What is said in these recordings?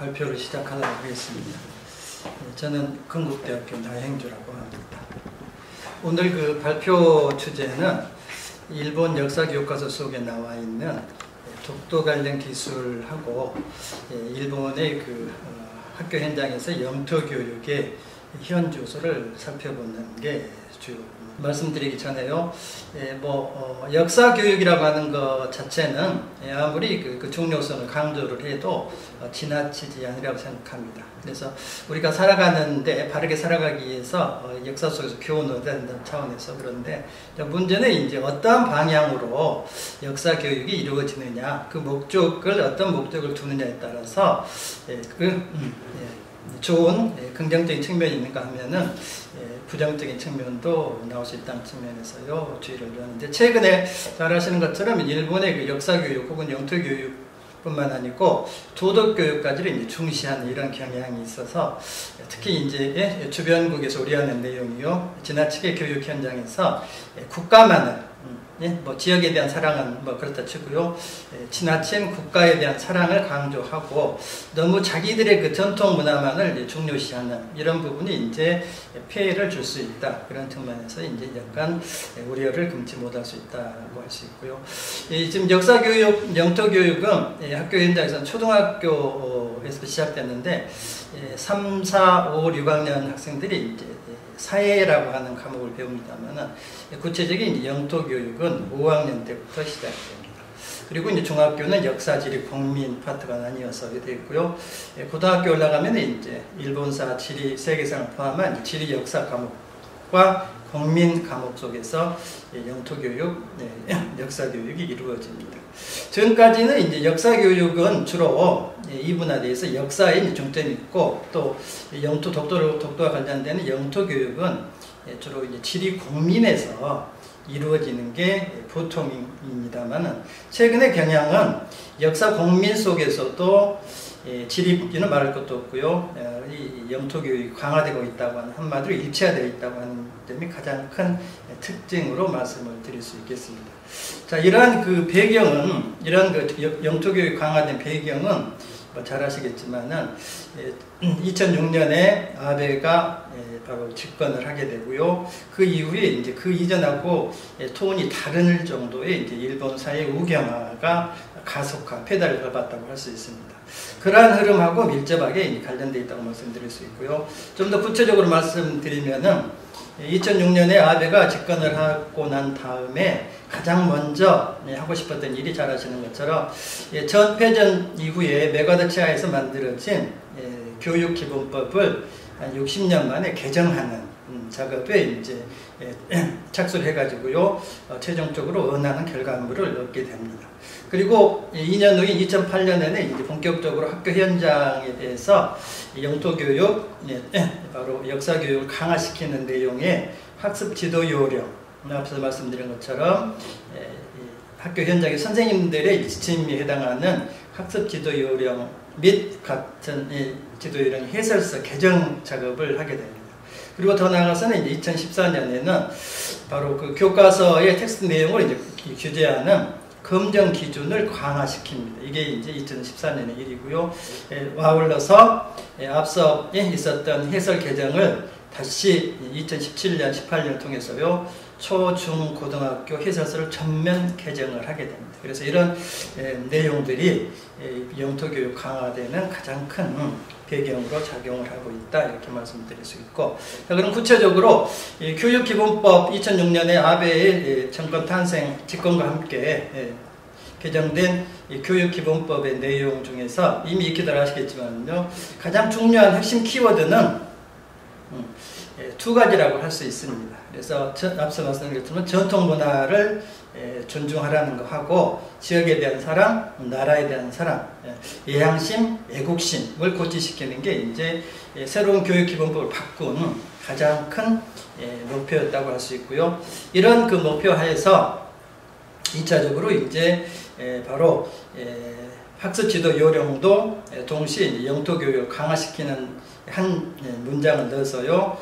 발표를 시작하도록 하겠습니다. 저는 건국대학교 나행주라고 합니다. 오늘 그 발표 주제는 일본 역사교과서 속에 나와 있는 독도 관련 기술하고 일본의 그 학교 현장에서 영토교육의 현주소를 살펴보는 게 주요. 말씀드리기 전에요. 역사교육이라고 하는 것 자체는 아무리 그 중요성을 강조를 해도 지나치지 않으리라고 생각합니다. 그래서 우리가 살아가는데 바르게 살아가기 위해서 역사 속에서 교훈을 얻는다는 차원에서 그런데 문제는 이제 어떠한 방향으로 역사교육이 이루어지느냐, 그 목적을 어떤 목적을 두느냐에 따라서 좋은 긍정적인 측면이 있는가 하면은 부정적인 측면도 나올 수 있다는 측면에서요 주의를 하는데, 최근에 잘 아시는 것처럼 일본의 그 역사교육 혹은 영토교육뿐만 아니고 도덕교육까지를 이제 중시하는 이런 경향이 있어서 특히 이제 주변국에서 우려하는 내용이요, 지나치게 교육 현장에서 국가만을 지역에 대한 사랑은 그렇다 치고요, 지나친 국가에 대한 사랑을 강조하고 너무 자기들의 그 전통 문화만을 중요시하는 이런 부분이 이제 피해를 줄 수 있다. 그런 측면에서 이제 약간 우려를 금치 못할 수 있다고 할 수 있고요. 지금 역사교육, 영토교육은 학교 현장에서는 초등학교에서 시작됐는데 3, 4, 5, 6학년 학생들이 이제 사회라고 하는 과목을 배웁니다만 구체적인 영토교육은 5학년 때부터 시작됩니다. 그리고 이제 중학교는 역사, 지리, 국민 파트가 나뉘어서 되어 있고요. 고등학교 올라가면 이제 일본사, 지리, 세계사를 포함한 지리, 역사 과목과 국민 과목 속에서 영토교육, 역사교육이 이루어집니다. 지금까지는 이제 역사교육은 주로 이분화돼서 역사에 중점이 있고, 또 영토 독도와 관련되는 영토교육은 주로 이제 지리 국민에서 이루어지는 게 보통입니다만은, 최근의 경향은 역사 국민 속에서도 지리는 말할 것도 없고요, 이 영토교육이 강화되고 있다고 하는, 한마디로 일체화되어 있다고 하는 점이 가장 큰 특징으로 말씀을 드릴 수 있겠습니다. 자, 이러한 그 배경은, 이런 그 영토교육이 강화된 배경은 잘 아시겠지만은 2006년에 아베가 바로 집권을 하게 되고요. 그 이후에 이제 그 이전하고 톤이 다른 정도의 이제 일본 사회 우경화가 가속화, 페달을 밟았다고 할 수 있습니다. 그러한 흐름하고 밀접하게 관련되어 있다고 말씀드릴 수 있고요. 좀 더 구체적으로 말씀드리면은 2006년에 아베가 집권을 하고 난 다음에 가장 먼저 하고 싶었던 일이, 잘 아시는 것처럼 전패전 이후에 메가더 치하에서 만들어진 교육기본법을 한 60년 만에 개정하는 작업에 이제 착수를 해가지고요, 최종적으로 원하는 결과물을 얻게 됩니다. 그리고 2년 후인 2008년에는 이제 본격적으로 학교 현장에 대해서 영토교육, 바로 역사교육을 강화시키는 내용의 학습 지도 요령, 앞서 말씀드린 것처럼 학교 현장의 선생님들의 지침에 해당하는 학습 지도 요령 및 같은 지도 요령 해설서 개정 작업을 하게 됩니다. 그리고 더 나아가서는 이제 2014년에는 바로 그 교과서의 텍스트 내용을 이제 규제하는 검정 기준을 강화시킵니다. 이게 이제 2014년의 일이고요. 아울러서 앞서 있었던 해설 개정을 다시 2017년, 18년을 통해서요, 초, 중, 고등학교 해설서를 전면 개정을 하게 됩니다. 그래서 이런 내용들이 영토교육 강화되는 가장 큰 배경으로 작용을 하고 있다, 이렇게 말씀드릴 수 있고, 자, 그럼 구체적으로 교육기본법 2006년에 아베의 정권 탄생 집권과 함께 개정된 교육기본법의 내용 중에서 이미 익히들 아시겠지만요, 가장 중요한 핵심 키워드는 두 가지라고 할 수 있습니다. 그래서 앞서 말씀드렸지만 전통 문화를 존중하라는 거 하고, 지역에 대한 사랑, 나라에 대한 사랑, 예향심, 애국심을 고취시키는 게 이제 새로운 교육기본법을 바꾸는 가장 큰 목표였다고 할 수 있고요. 이런 그 목표 하에서 2차적으로 이제 바로 학습 지도 요령도 동시에 영토교육을 강화시키는 한 문장을 넣어서요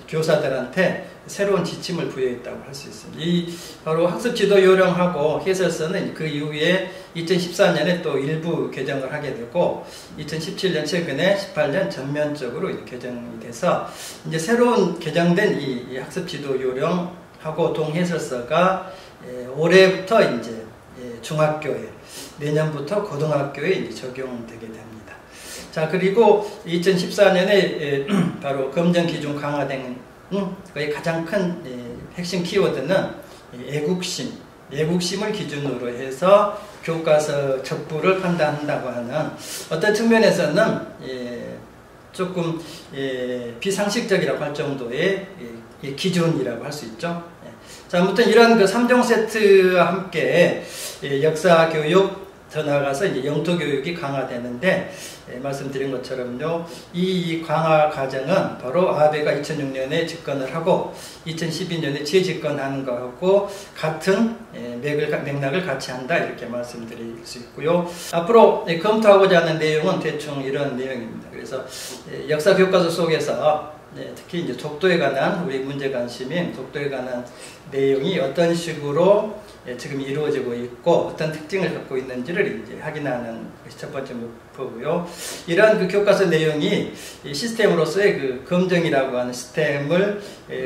교사들한테 새로운 지침을 부여했다고 할 수 있습니다. 이 바로 학습 지도 요령하고 해설서는 그 이후에 2014년에 또 일부 개정을 하게 되고 2017년 최근에 18년 전면적으로 개정이 돼서 이제 새로운 개정된 이 학습 지도 요령하고 동해설서가 올해부터 이제 중학교에 내년부터 고등학교에 이제 적용되게 됩니다. 자, 그리고 2014년에 바로 검정 기준 강화된 거의 가장 큰 핵심 키워드는 애국심을 기준으로 해서 교과서 적부를 판단한다고 하는 어떤 측면에서는 조금 비상식적이라고 할 정도의 기준이라고 할 수 있죠. 자, 아무튼 이런 그 3종 세트와 함께 역사 교육 더 나아가서 이제 영토 교육이 강화되는데 말씀드린 것처럼요 이 강화 과정은 바로 아베가 2006년에 집권을 하고 2012년에 재집권하는 것하고 같은 맥락을 같이 한다 이렇게 말씀드릴 수 있고요. 앞으로 검토하고자 하는 내용은 대충 이런 내용입니다. 그래서 역사 교과서 속에서 특히 이제 독도에 관한 우리 문제관심인 독도에 관한 내용이 어떤 식으로 지금 이루어지고 있고 어떤 특징을 갖고 있는지를 이제 확인하는 것이 첫 번째 목표고요. 이러한 그 교과서 내용이 시스템으로서의 그 검정이라고 하는 시스템을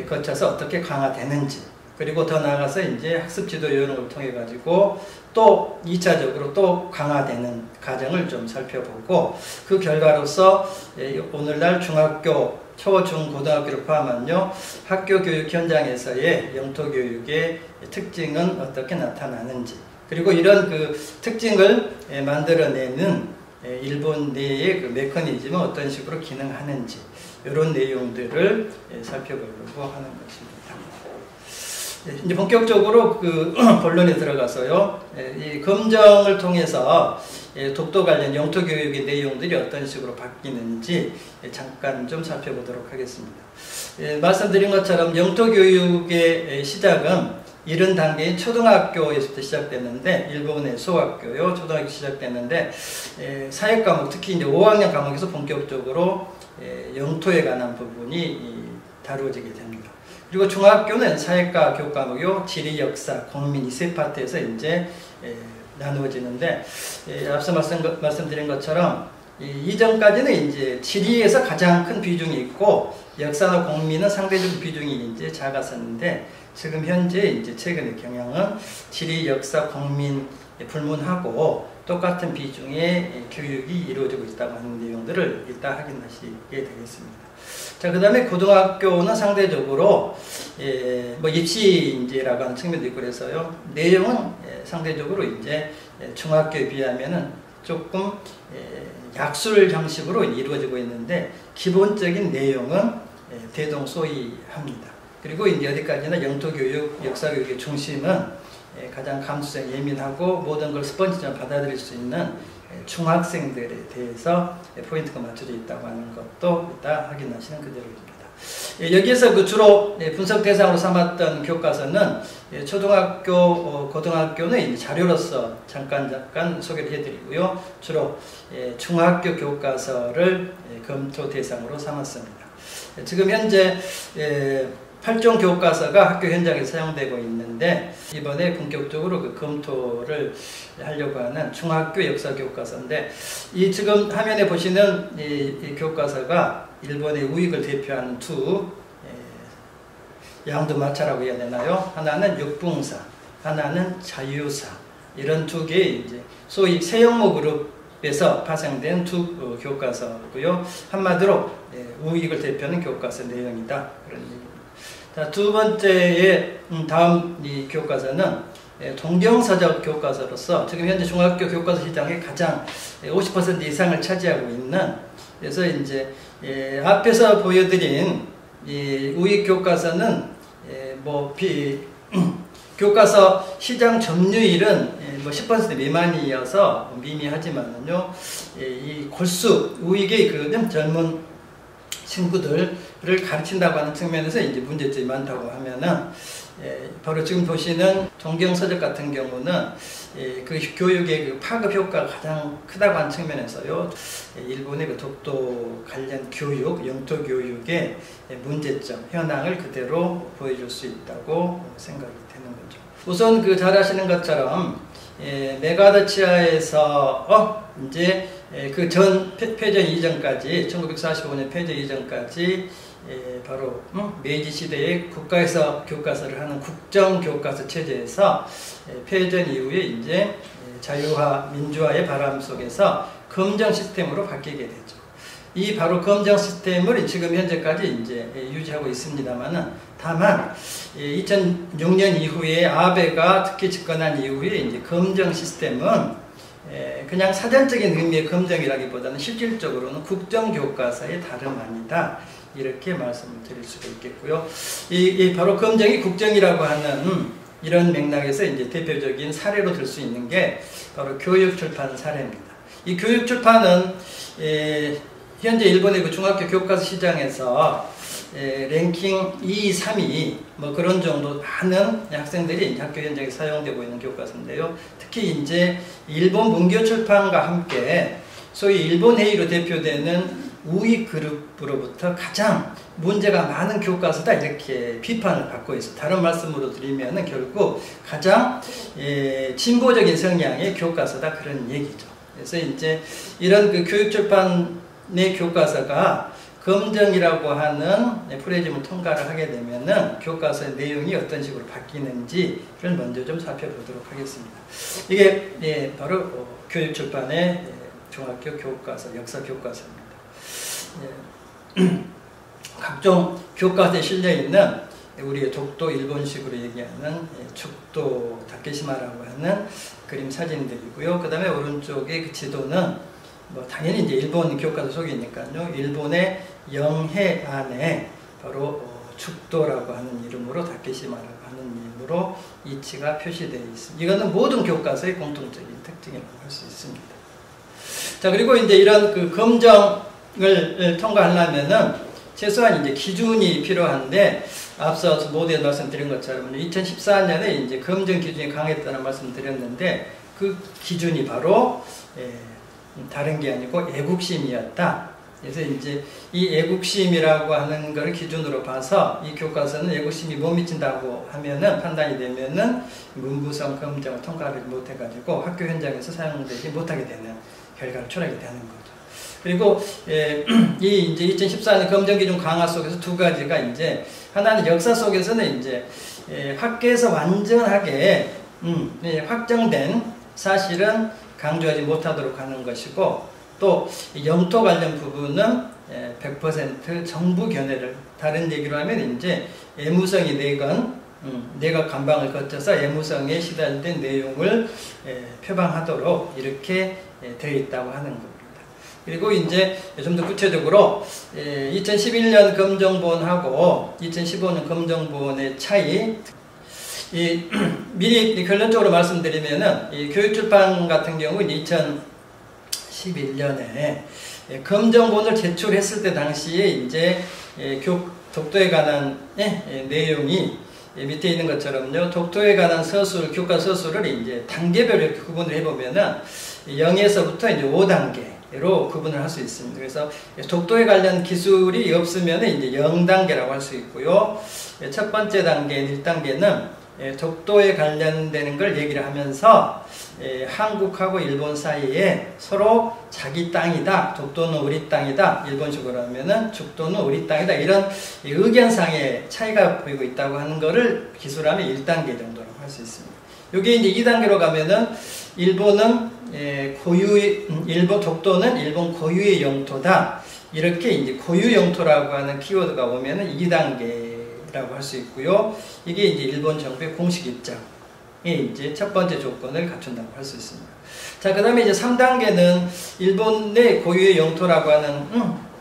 거쳐서 어떻게 강화되는지 그리고 더 나아가서 이제 학습 지도 요령을 통해 가지고 또 2차적으로 또 강화되는 과정을 좀 살펴보고 그 결과로서 오늘날 중학교 초, 중, 고등학교를 포함한요 학교 교육 현장에서의 영토 교육의 특징은 어떻게 나타나는지 그리고 이런 그 특징을 만들어내는 일본 내의 그 메커니즘은 어떤 식으로 기능하는지 이런 내용들을 살펴보려고 하는 것입니다. 이제 본격적으로 그 본론에 들어가서요 이 검정을 통해서 독도 관련 영토 교육의 내용들이 어떤 식으로 바뀌는지 잠깐 좀 살펴보도록 하겠습니다. 말씀드린 것처럼 영토 교육의 시작은 이른 단계인 초등학교에서부터 시작됐는데 일본의 소학교요 초등학교 시작됐는데 사회 과목 특히 이제 5학년 과목에서 본격적으로 영토에 관한 부분이 다루어지게 됩니다. 그리고 중학교는 사회과 교과목요 지리, 역사, 국민 이 세 파트에서 이제 나누어지는데 앞서 말씀드린 것처럼 이전까지는 이제 지리에서 가장 큰 비중이 있고 역사나 국민은 상대적 비중이 이제 작았었는데 지금 현재 이제 최근의 경향은 지리, 역사, 국민 불문하고 똑같은 비중의 교육이 이루어지고 있다고 하는 내용들을 이따 확인하시게 되겠습니다. 자, 그 다음에 고등학교는 상대적으로 뭐 입시인재라고 하는 측면도 있고 그래서요 내용은 상대적으로 이제 중학교에 비하면은 조금 약술 형식으로 이루어지고 있는데 기본적인 내용은 대동소이합니다. 그리고 이제 어디까지나 영토교육, 역사교육의 중심은 가장 감수성 예민하고 모든 걸 스펀지처럼 받아들일 수 있는 중학생들에 대해서 포인트가 맞춰져 있다고 하는 것도 이따 확인하시는 그대로입니다. 여기에서 그 주로 분석 대상으로 삼았던 교과서는 초등학교, 고등학교는 이제 자료로서 잠깐 소개를 해드리고요. 주로 중학교 교과서를 검토 대상으로 삼았습니다. 지금 현재 8종 교과서가 학교 현장에서 사용되고 있는데 이번에 본격적으로 그 검토를 하려고 하는 중학교 역사 교과서인데 이 지금 화면에 보시는 이 교과서가 일본의 우익을 대표하는 두 양두마차라고 해야 되나요? 하나는 육붕사, 하나는 자유사 이런 두 개의 이제 소위 세영모 그룹에서 파생된 두 교과서고요. 한마디로 우익을 대표하는 교과서 내용이다 그런 얘기입니다. 자, 두 번째의 다음 이 교과서는 동경서적 교과서로서 지금 현재 중학교 교과서 시장의 가장 50% 이상을 차지하고 있는 그래서 이제 앞에서 보여드린 이 우익 교과서는 교과서 시장 점유율은 뭐 10% 미만이어서 미미하지만요 이 골수 우익의 그 젊은 친구들을 가르친다고 하는 측면에서 이제 문제점이 많다고 하면은 바로 지금 보시는 동경서적 같은 경우는 그 교육의 그 파급 효과가 가장 크다고 하는 측면에서요, 일본의 그 독도 관련 교육, 영토 교육의 문제점, 현황을 그대로 보여줄 수 있다고 생각이 되는 거죠. 우선 그 잘 아시는 것처럼 메가더치아에서 이제 그 전 패전 이전까지 1945년 패전 이전까지 바로 메이지 시대의 국가에서 교과서를 하는 국정교과서 체제에서 패전 이후에 이제 자유화, 민주화의 바람 속에서 검정 시스템으로 바뀌게 되죠. 이 바로 검정 시스템을 지금 현재까지 이제 유지하고 있습니다만은, 다만 2006년 이후에 아베가 특히 집권한 이후에 이제 검정 시스템은 그냥 사전적인 의미의 검정이라기보다는 실질적으로는 국정교과서의 다름 아니다, 이렇게 말씀을 드릴 수가 있겠고요. 바로 검정이 국정이라고 하는 이런 맥락에서 이제 대표적인 사례로 들 수 있는 게 바로 교육출판 사례입니다. 이 교육출판은 현재 일본의 그 중학교 교과서 시장에서 랭킹 2, 3위 뭐 그런 정도 많은 학생들이 학교 현장에 사용되고 있는 교과서인데요. 특히 이제 일본 문교 출판과 함께 소위 일본 회의로 대표되는 우익 그룹으로부터 가장 문제가 많은 교과서다, 이렇게 비판을 받고 있어. 다른 말씀으로 드리면은 결국 가장 진보적인 성향의 교과서다, 그런 얘기죠. 그래서 이제 이런 그 교육출판의 교과서가 검정이라고 하는 프레즘을 통과를 하게 되면은 교과서의 내용이 어떤 식으로 바뀌는지를 먼저 좀 살펴보도록 하겠습니다. 이게 바로 교육출판의 중학교 교과서, 역사 교과서입니다. 각종 교과서에 실려있는 우리의 독도 일본식으로 얘기하는 축도 다케시마라고 하는 그림 사진들이고요. 그 다음에 오른쪽에 그 지도는 뭐 당연히 이제 일본 교과서 속이니까요. 일본의 영해 안에 바로 축도라고 하는 이름으로, 다케시마라고 하는 이름으로 이치가 표시되어 있습니다. 이거는 모든 교과서의 공통적인 특징이라고 할 수 있습니다. 자, 그리고 이제 이런 그 검정을 통과하려면은 최소한 이제 기준이 필요한데, 앞서 모두에 말씀드린 것처럼 2014년에 이제 검정 기준이 강했다는 말씀 드렸는데, 그 기준이 바로 다른 게 아니고 애국심이었다. 그래서 이제 이 애국심이라고 하는 걸 기준으로 봐서 이 교과서는 애국심이 못 미친다고 하면은, 판단이 되면은 문부성 검정을 통과를 못 해가지고 학교 현장에서 사용되지 못하게 되는 결과를 초래하게 되는 거죠. 그리고 이 이제 2014년 검정 기준 강화 속에서 두 가지가, 이제 하나는 역사 속에서는 이제 학계에서 완전하게 확정된 사실은 강조하지 못하도록 하는 것이고, 또 영토 관련 부분은 100% 정부 견해를, 다른 얘기로 하면 이제 애무성이 내건 내각 감방을 거쳐서 애무성에 시달된 내용을 표방하도록 이렇게 되어 있다고 하는 겁니다. 그리고 이제 좀 더 구체적으로 2011년 검정본하고 2015년 검정본의 차이, 미리 결론적으로 말씀드리면은 이 교육출판 같은 경우 2011년에 검정본을 제출했을 때 당시에 이제 독도에 관한 내용이 밑에 있는 것처럼요, 독도에 관한 서술, 교과 서술을 이제 단계별로 이렇게 구분을 해보면은 0에서부터 이제 5단계로 구분을 할 수 있습니다. 그래서 독도에 관련 기술이 없으면 이제 0단계라고 할 수 있고요. 첫 번째 단계, 1단계는 독도에 관련되는 걸 얘기를 하면서 한국하고 일본 사이에 서로 자기 땅이다, 독도는 우리 땅이다, 일본식으로 하면은 죽도는 우리 땅이다, 이런 의견상의 차이가 보이고 있다고 하는 것을 기술하면 1단계 정도라고 할 수 있습니다. 여기 이제 2단계로 가면은 일본은 독도는 일본 고유의 영토다, 이렇게 이제 고유 영토라고 하는 키워드가 오면은 2단계라고 할 수 있고요. 이게 이제 일본 정부의 공식 입장에 이제 첫 번째 조건을 갖춘다고 할 수 있습니다. 자, 그 다음에 이제 3단계는 일본의 고유의 영토라고 하는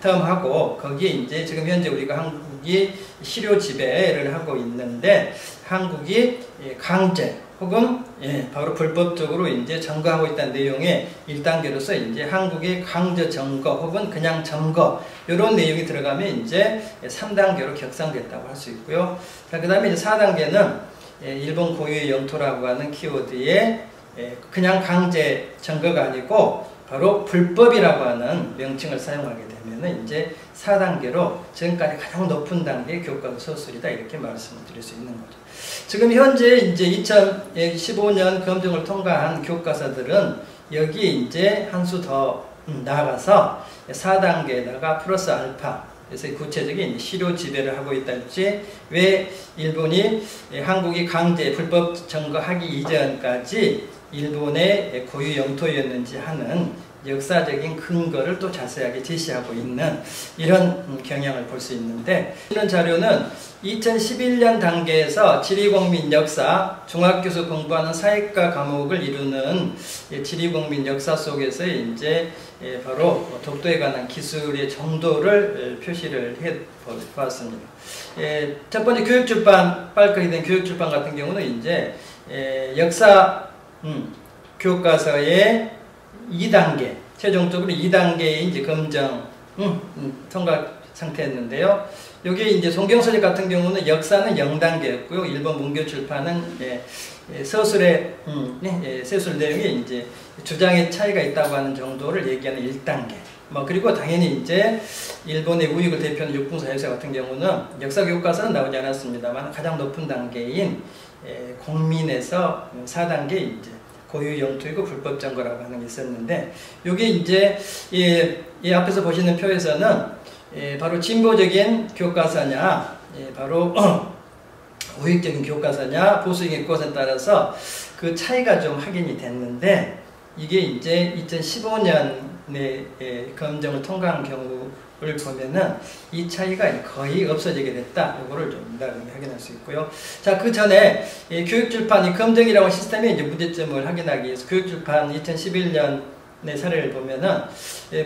텀하고, 거기에 이제 지금 현재 우리가 한국이 실효 지배를 하고 있는데 한국이 강제 혹은 바로 불법적으로 이제 점거하고 있다는 내용의 1단계로서 이제 한국의 강제 점거 혹은 그냥 점거 이런 내용이 들어가면 이제 3단계로 격상됐다고 할 수 있고요. 자, 그 다음에 이제 4단계는 일본 고유의 영토라고 하는 키워드에 그냥 강제 점거가 아니고 바로 불법이라고 하는 명칭을 사용하게 되면은 이제 4단계로 지금까지 가장 높은 단계의 교과서 서술이다 이렇게 말씀을 드릴 수 있는 거죠. 지금 현재 이제 2015년 검증을 통과한 교과서들은 여기에 이제 한 수 더 나아가서 4단계에다가 플러스 알파, 그래서 구체적인 실효 지배를 하고 있다든지 왜 일본이 한국이 강제 불법 점거하기 이전까지 일본의 고유 영토였는지 하는 역사적인 근거를 또 자세하게 제시하고 있는 이런 경향을 볼 수 있는데, 이런 자료는 2011년 단계에서 지리공민 역사, 중학교에서 공부하는 사회과 과목을 이루는 지리공민 역사 속에서 이제 바로 독도에 관한 기술의 정도를 표시를 해 보았습니다. 첫 번째 교육출판, 빨갛게 된 교육출판 같은 경우는 이제 역사 교과서의 2단계, 최종적으로 2단계의 이제 검정, 통과 상태였는데요. 여기 이제 송경서적 같은 경우는 역사는 0단계였고요. 일본 문교 출판은 서술의 서술 내용이 이제 주장의 차이가 있다고 하는 정도를 얘기하는 1단계. 그리고 당연히 이제 일본의 우익을 대표하는 육풍사 역사 같은 경우는 역사 교과서는 나오지 않았습니다만 가장 높은 단계인 공민에서 4단계 이제 고유 영토이고 불법 점거라고 하는 게 있었는데, 여기 이제 이 앞에서 보시는 표에서는 바로 진보적인 교과서냐, 바로 우익적인 교과서냐, 보수적인 교과서에 따라서 그 차이가 좀 확인이 됐는데, 이게 이제 2015년에 검정을 통과한 경우를 보면은 이 차이가 거의 없어지게 됐다. 이거를 좀 나름의 확인할 수 있고요. 자, 그 전에 교육출판, 이 검정이라고 시스템의 이제 문제점을 확인하기 위해서 교육출판 2011년의 사례를 보면은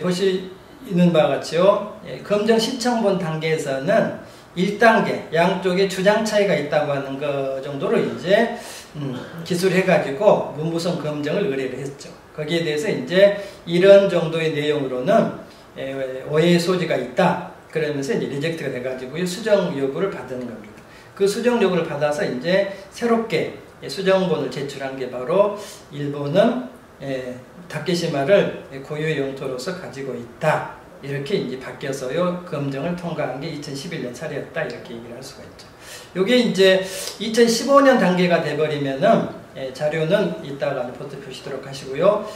보시는 바와 같이요. 검정 신청본 단계에서는 1단계 양쪽에 주장 차이가 있다고 하는 것 정도로 이제 기술해가지고 문부성 검정을 의뢰를 했죠. 거기에 대해서 이제 이런 정도의 내용으로는 오해의 소지가 있다. 그러면서 이제 리젝트가 돼가지고요. 수정 요구를 받은 겁니다. 그 수정 요구를 받아서 이제 새롭게 수정본을 제출한 게 바로 일본은 다케시마를 고유의 영토로서 가지고 있다. 이렇게 이제 바뀌어서요. 검정을 통과한 게 2011년 사례였다. 이렇게 얘기를 할 수가 있죠. 요게 이제 2015년 단계가 돼버리면은 자료는 이따가 포트 표시도록 하시고요.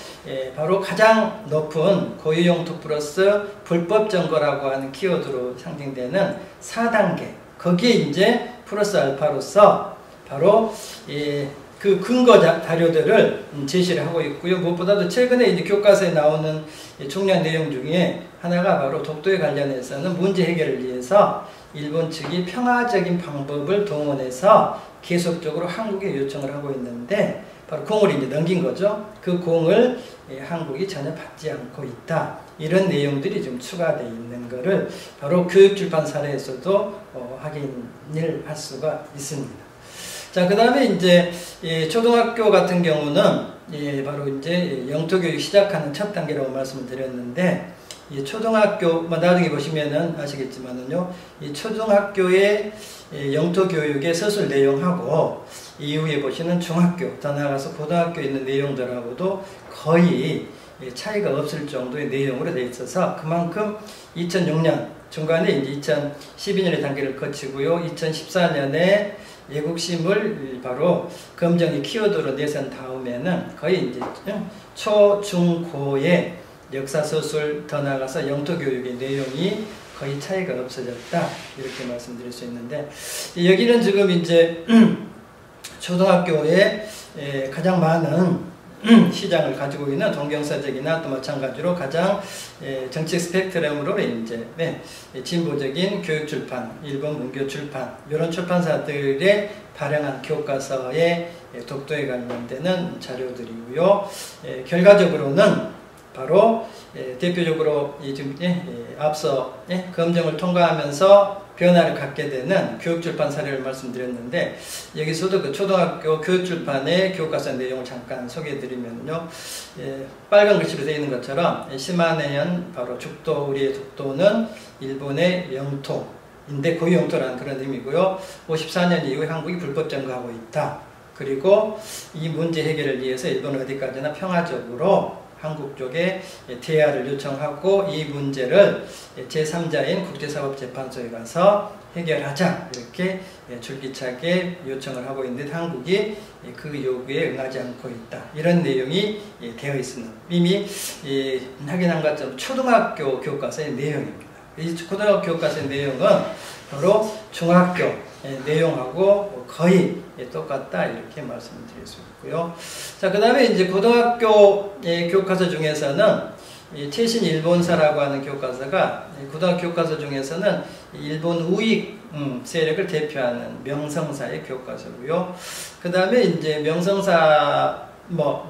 바로 가장 높은 고유영토 플러스 불법 점거라고 하는 키워드로 상징되는 4단계. 거기에 이제 플러스 알파로서 바로 그 근거 자료들을 제시를 하고 있고요. 무엇보다도 최근에 이제 교과서에 나오는 중요한 내용 중에 하나가 바로 독도에 관련해서는 문제 해결을 위해서 일본 측이 평화적인 방법을 동원해서 계속적으로 한국에 요청을 하고 있는데, 바로 공을 이제 넘긴 거죠. 그 공을 한국이 전혀 받지 않고 있다. 이런 내용들이 좀 추가되어 있는 것을 바로 교육출판 사례에서도 확인을 할 수가 있습니다. 자, 그 다음에 이제 초등학교 같은 경우는 바로 이제 영토교육 시작하는 첫 단계라고 말씀을 드렸는데, 이 초등학교, 나중에 보시면은 아시겠지만은요, 이 초등학교의 영토교육의 서술 내용하고 이후에 보시는 중학교, 더 나아가서 고등학교에 있는 내용들하고도 거의 차이가 없을 정도의 내용으로 되어 있어서 그만큼 2006년 중간에 이제 2012년의 단계를 거치고요, 2014년에 애국심을 바로 검정의 키워드로 내선 다음에는 거의 이제 초, 중, 고의 역사서술, 더 나아가서 영토교육의 내용이 거의 차이가 없어졌다. 이렇게 말씀드릴 수 있는데, 여기는 지금 이제 초등학교에 가장 많은 시장을 가지고 있는 동경사적이나 또 마찬가지로 가장 정책 스펙트럼으로 이제 진보적인 교육출판, 일본 문교출판, 이런 출판사들의 발행한 교과서의 독도에 관련되는 자료들이고요. 결과적으로는 바로 대표적으로 지금 앞서 검정을 통과하면서 변화를 갖게 되는 교육출판 사례를 말씀드렸는데, 여기서도 그 초등학교 교육출판의 교과서 내용을 잠깐 소개해드리면요, 빨간 글씨로 되어 있는 것처럼 시마네현 바로 죽도, 우리의 독도는 일본의 영토인데 고유 영토라는 그런 의미고요. 54년 이후에 한국이 불법 점거하고 있다. 그리고 이 문제 해결을 위해서 일본은 어디까지나 평화적으로 한국 쪽에 대화를 요청하고 이 문제를 제3자인 국제사법재판소에 가서 해결하자, 이렇게 줄기차게 요청을 하고 있는데 한국이 그 요구에 응하지 않고 있다. 이런 내용이 되어 있습니다. 이미 확인한 것처럼 초등학교 교과서의 내용입니다. 이 고등학교 교과서의 내용은 바로 중학교 내용하고 거의 똑같다, 이렇게 말씀드릴 수 있고요. 자, 그 다음에 이제 고등학교 교과서 중에서는 최신 일본사라고 하는 교과서가 고등학교 교과서 중에서는 일본 우익 세력을 대표하는 명성사의 교과서고요. 그 다음에 이제 명성사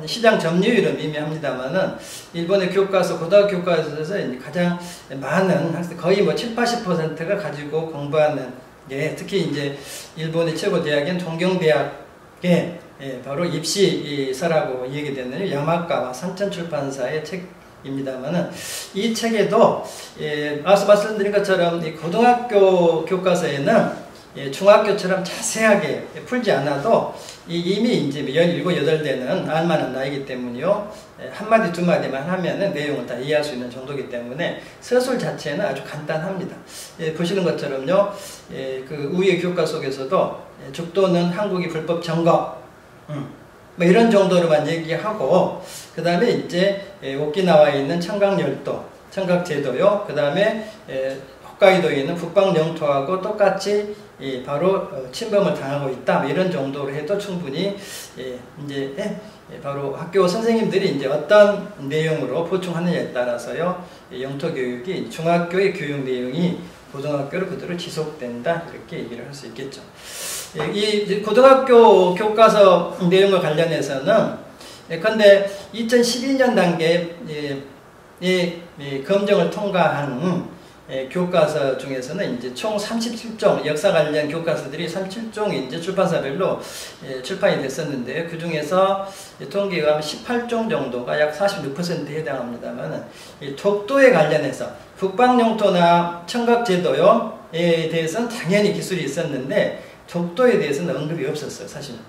시장 점유율은 미미합니다만은 일본의 교과서, 고등학교 교과서에서 가장 많은 학생, 거의 70~80%가 가지고 공부하는 게, 특히 이제 일본의 최고 대학인 동경대학의 바로 입시서라고 얘기되는 야마카와 산천출판사의 책입니다만은, 이 책에도 앞서 말씀드린 것처럼 이 고등학교 교과서에는 중학교처럼 자세하게 풀지 않아도 이미 이제 17, 18되는 알만한 나이기 때문에요, 한마디 두마디만 하면은 내용을 다 이해할 수 있는 정도이기 때문에 서술 자체는 아주 간단합니다. 보시는 것처럼요, 그 우위의 교과 속에서도 죽도는 한국이 불법 점거, 이런 정도로만 얘기하고, 그 다음에 이제 오키나와에 있는 청각열도, 청각제도요, 그 다음에 홋카이도에 있는 북방영토하고 똑같이 바로 침범을 당하고 있다, 이런 정도로 해도 충분히 이제 바로 학교 선생님들이 이제 어떤 내용으로 보충하느냐에 따라서요, 영토 교육이 중학교의 교육 내용이 고등학교로 그대로 지속된다, 이렇게 얘기를 할 수 있겠죠. 이 고등학교 교과서 내용과 관련해서는 근데 2012년 단계에 검정을 통과한 교과서 중에서는 이제 총 37종, 역사 관련 교과서들이 37종이 이제 출판사별로 출판이 됐었는데요. 그 중에서 통계가 하면 18종 정도가 약 46%에 해당합니다만, 독도에 관련해서 북방영토나 청각제도에 대해서는 당연히 기술이 있었는데, 독도에 대해서는 언급이 없었어요, 사실은.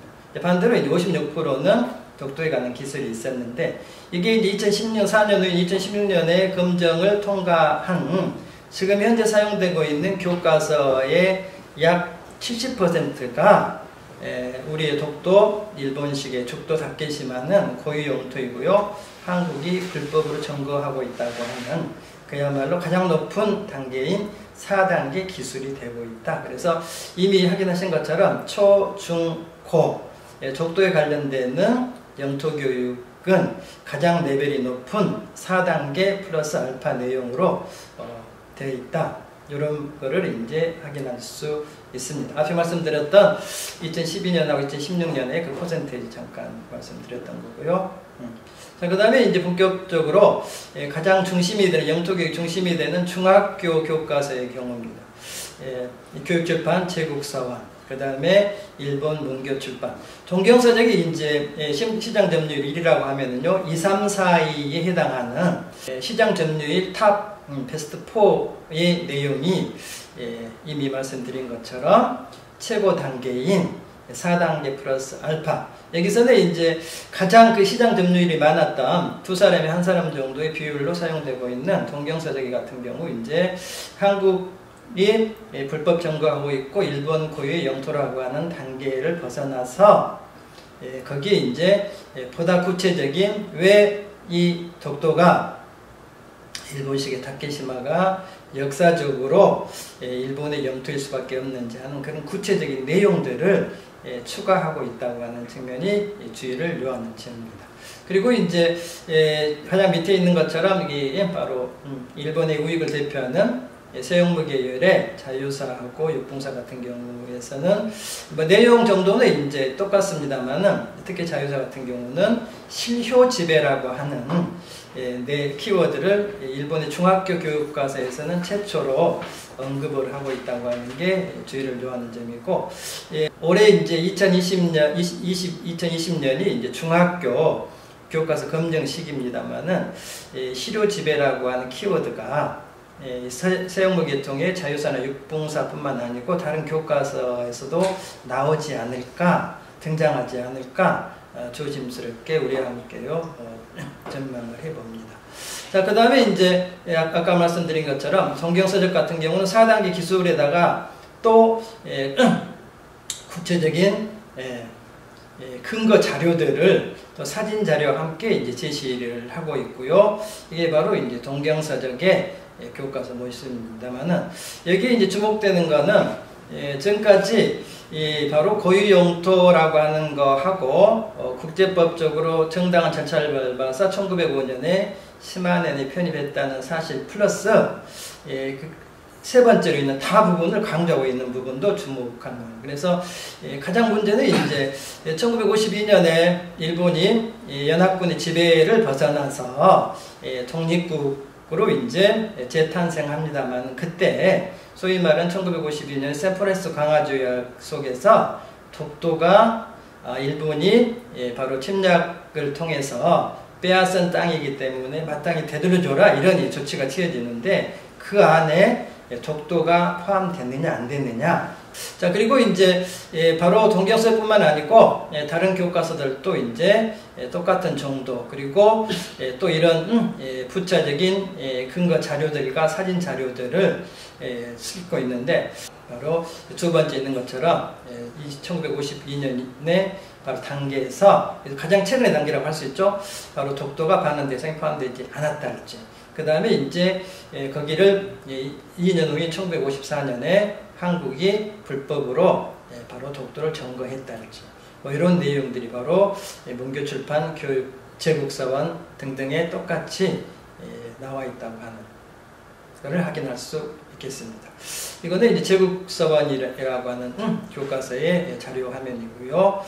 반대로 이제 56%는 독도에 관한 기술이 있었는데, 이게 이제 4년 후인 2016년에 검정을 통과한 지금 현재 사용되고 있는 교과서의 약 70%가 우리의 독도, 일본식의 죽도 다케시마는 고유 영토이고요, 한국이 불법으로 점거하고 있다고 하는 그야말로 가장 높은 단계인 4단계 기술이 되고 있다. 그래서 이미 확인하신 것처럼 초, 중, 고 독도에 관련되는 영토 교육은 가장 레벨이 높은 4단계 플러스 알파 내용으로 되어 있다. 이런 거를 이제 확인할 수 있습니다. 앞에 말씀드렸던 2012년하고 2016년의 그 퍼센테이지 잠깐 말씀드렸던 거고요. 자, 그 다음에 이제 본격적으로 가장 중심이 되는, 영토교육 중심이 되는 중학교 교과서의 경우입니다. 교육출판 제국서원, 그 다음에 일본 문교출판. 동경서적이 이제 시장 점유율 1위라고 하면은요, 2, 3, 4위에 해당하는 시장 점유율 탑 베스트 4의 내용이 이미 말씀드린 것처럼 최고 단계인 4단계 플러스 알파. 여기서는 이제 가장 그 시장 점유율이 많았던 두 사람이 한 사람 정도의 비율로 사용되고 있는 동경서적이 같은 경우 이제 한국이 불법 점거하고 있고 일본 고유의 영토라고 하는 단계를 벗어나서 거기에 이제 보다 구체적인 왜 이 독도가 일본식의 다케시마가 역사적으로 일본의 영토일 수밖에 없는지 하는 그런 구체적인 내용들을 추가하고 있다고 하는 측면이 주의를 요하는 점입니다. 그리고 이제 가장 밑에 있는 것처럼 이게 바로 일본의 우익을 대표하는 세용무계열의 자유사하고 육봉사 같은 경우에서는 뭐 내용 정도는 이제 똑같습니다만은 특히 자유사 같은 경우는 실효지배라고 하는 네 키워드를 일본의 중학교 교육과서에서는 최초로 언급을 하고 있다고 하는 게 주의를 요하는 점이고, 올해 이제 2020년이 이제 중학교 교과서 검정 시기입니다만은 실효지배라고 하는 키워드가 세용무 계통의 자유사나 육봉사뿐만 아니고 다른 교과서에서도 나오지 않을까, 등장하지 않을까 조심스럽게 우리와 함께요 전망을 해봅니다. 자, 그 다음에 이제 아까 말씀드린 것처럼 성경서적 같은 경우는 4단계 기술에다가 또 구체적인 근거 자료들을 또 사진 자료와 함께 이제 제시를 하고 있고요. 이게 바로 이제 동경서적의 교과서 모습입니다만은, 여기에 이제 주목되는 거는 전까지 바로 고유용토라고 하는 거하고 국제법적으로 정당한 절차를 밟아서 1905년에 심한엔에 편입했다는 사실 플러스 세 번째로 있는 다 부분을 강조하고 있는 부분도 주목하는 거예요. 그래서 가장 문제는 이제 1952년에 일본이 연합군의 지배를 벗어나서 독립국으로 이제 재탄생합니다만, 그때 소위 말하는 1952년 샌프란시스코 강화조약 속에서 독도가 일본이 바로 침략을 통해서 빼앗은 땅이기 때문에 마땅히 되돌려줘라, 이런 조치가 취해지는데 그 안에 독도가 포함됐느냐 안 됐느냐. 자, 그리고 이제 바로 동경서뿐만 아니고 다른 교과서들도 이제 똑같은 정도, 그리고 또 이런 부차적인 근거 자료들과 사진 자료들을 싣고 있는데, 바로 두 번째 있는 것처럼 1952년에 바로 단계에서 가장 최근의 단계라고 할 수 있죠. 바로 독도가 반환 대상에 포함되지 않았다 할지, 그 다음에 이제 거기를 2년 후인 1954년에 한국이 불법으로 바로 독도를 점거했다 할지, 뭐 이런 내용들이 바로 문교출판 교육 제국서원 등등에 똑같이 나와 있다고 하는 것을 확인할 수 있겠습니다. 이거는 이제 제국서원이라고 하는 교과서의 자료 화면이고요.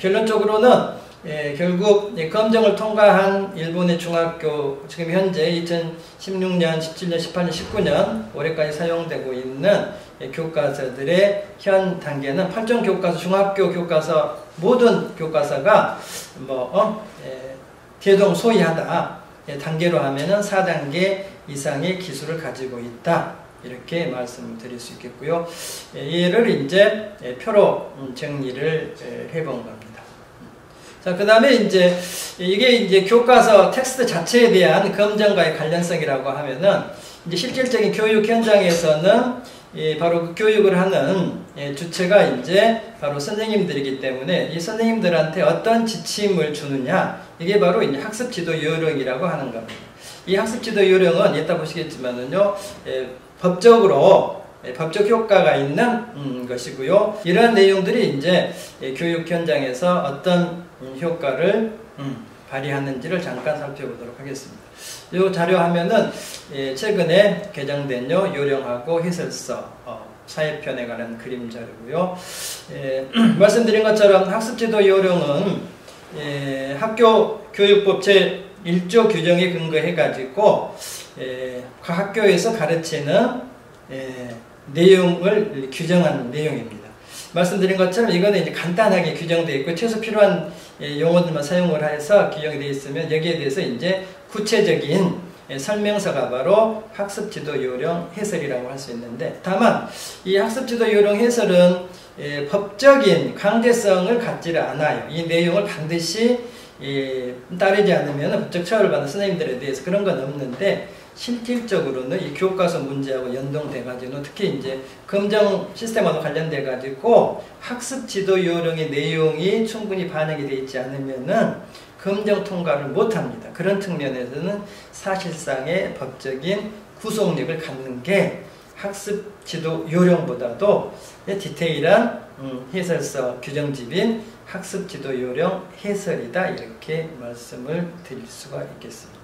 결론적으로는 결국 검정을 통과한 일본의 중학교, 지금 현재 2016년, 17년, 18년, 19년 올해까지 사용되고 있는 교과서들의 현 단계는 8종 교과서, 중학교 교과서 모든 교과서가 대동소이하다. 단계로 하면은 4단계 이상의 기술을 가지고 있다, 이렇게 말씀을 드릴 수 있겠고요. 얘를 이제 표로 정리를 해본 겁니다. 자, 그 다음에 이제 이게 이제 교과서 텍스트 자체에 대한 검정과의 관련성이라고 하면은, 이제 실질적인 교육 현장에서는 바로 그 교육을 하는 주체가 이제 바로 선생님들이기 때문에 이 선생님들한테 어떤 지침을 주느냐, 이게 바로 이제 학습 지도 요령이라고 하는 겁니다. 이 학습 지도 요령은 이따 보시겠지만은요, 법적 효과가 있는 것이고요. 이러한 내용들이 이제 교육 현장에서 어떤 효과를 발휘하는지를 잠깐 살펴보도록 하겠습니다. 이 자료 화면은 최근에 개정된 요령하고 해설서 사회편에 관한 그림 자료고요. 말씀드린 것처럼 학습지도 요령은 학교 교육법 제1조 규정에 근거해 가지고 각 학교에서 가르치는 내용을 규정한 내용입니다. 말씀드린 것처럼 이거는 이제 간단하게 규정되어 있고 최소 필요한 용어들만 사용을 해서 규정이 되어 있으면 여기에 대해서 이제 구체적인 설명서가 바로 학습지도 요령 해설이라고 할 수 있는데, 다만 이 학습지도 요령 해설은 법적인 강제성을 갖지를 않아요. 이 내용을 반드시 따르지 않으면 법적 처벌을 받는 선생님들에 대해서 그런 건 없는데, 실질적으로는 이 교과서 문제하고 연동돼가지고 특히 이제 검정 시스템하고 관련돼가지고 학습 지도 요령의 내용이 충분히 반영이 되어 있지 않으면은 검정 통과를 못합니다. 그런 측면에서는 사실상의 법적인 구속력을 갖는 게 학습 지도 요령보다도 디테일한 해설서 규정집인 학습 지도 요령 해설이다, 이렇게 말씀을 드릴 수가 있겠습니다.